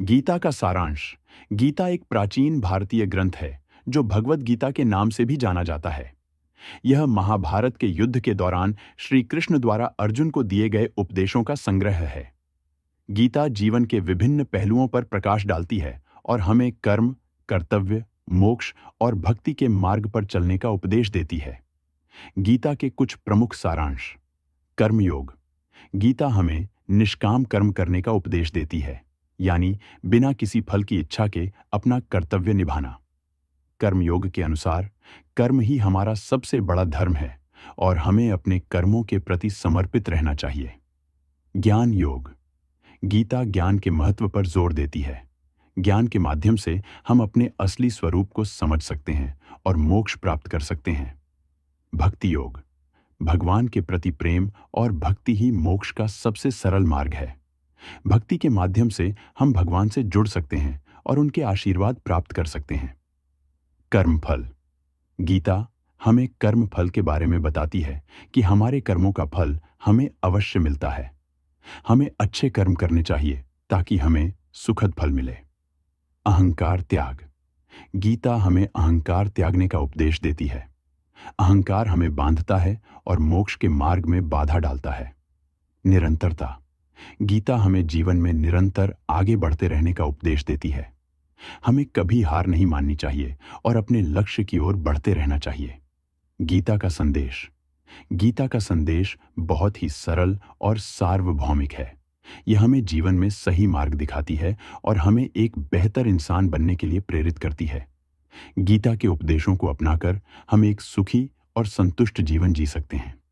गीता का सारांश। गीता एक प्राचीन भारतीय ग्रंथ है जो भगवद गीता के नाम से भी जाना जाता है। यह महाभारत के युद्ध के दौरान श्री कृष्ण द्वारा अर्जुन को दिए गए उपदेशों का संग्रह है। गीता जीवन के विभिन्न पहलुओं पर प्रकाश डालती है और हमें कर्म, कर्तव्य, मोक्ष और भक्ति के मार्ग पर चलने का उपदेश देती है। गीता के कुछ प्रमुख सारांश। कर्मयोग। गीता हमें निष्काम कर्म करने का उपदेश देती है, यानी बिना किसी फल की इच्छा के अपना कर्तव्य निभाना। कर्मयोग के अनुसार कर्म ही हमारा सबसे बड़ा धर्म है और हमें अपने कर्मों के प्रति समर्पित रहना चाहिए। ज्ञान योग। गीता ज्ञान के महत्व पर जोर देती है। ज्ञान के माध्यम से हम अपने असली स्वरूप को समझ सकते हैं और मोक्ष प्राप्त कर सकते हैं। भक्ति योग। भगवान के प्रति प्रेम और भक्ति ही मोक्ष का सबसे सरल मार्ग है। भक्ति के माध्यम से हम भगवान से जुड़ सकते हैं और उनके आशीर्वाद प्राप्त कर सकते हैं। कर्मफल। गीता हमें कर्म फल के बारे में बताती है कि हमारे कर्मों का फल हमें अवश्य मिलता है। हमें अच्छे कर्म करने चाहिए ताकि हमें सुखद फल मिले। अहंकार त्याग। गीता हमें अहंकार त्यागने का उपदेश देती है। अहंकार हमें बांधता है और मोक्ष के मार्ग में बाधा डालता है। निरंतरता। गीता हमें जीवन में निरंतर आगे बढ़ते रहने का उपदेश देती है। हमें कभी हार नहीं माननी चाहिए और अपने लक्ष्य की ओर बढ़ते रहना चाहिए। गीता का संदेश। गीता का संदेश बहुत ही सरल और सार्वभौमिक है। यह हमें जीवन में सही मार्ग दिखाती है और हमें एक बेहतर इंसान बनने के लिए प्रेरित करती है। गीता के उपदेशों को अपनाकर हम एक सुखी और संतुष्ट जीवन जी सकते हैं।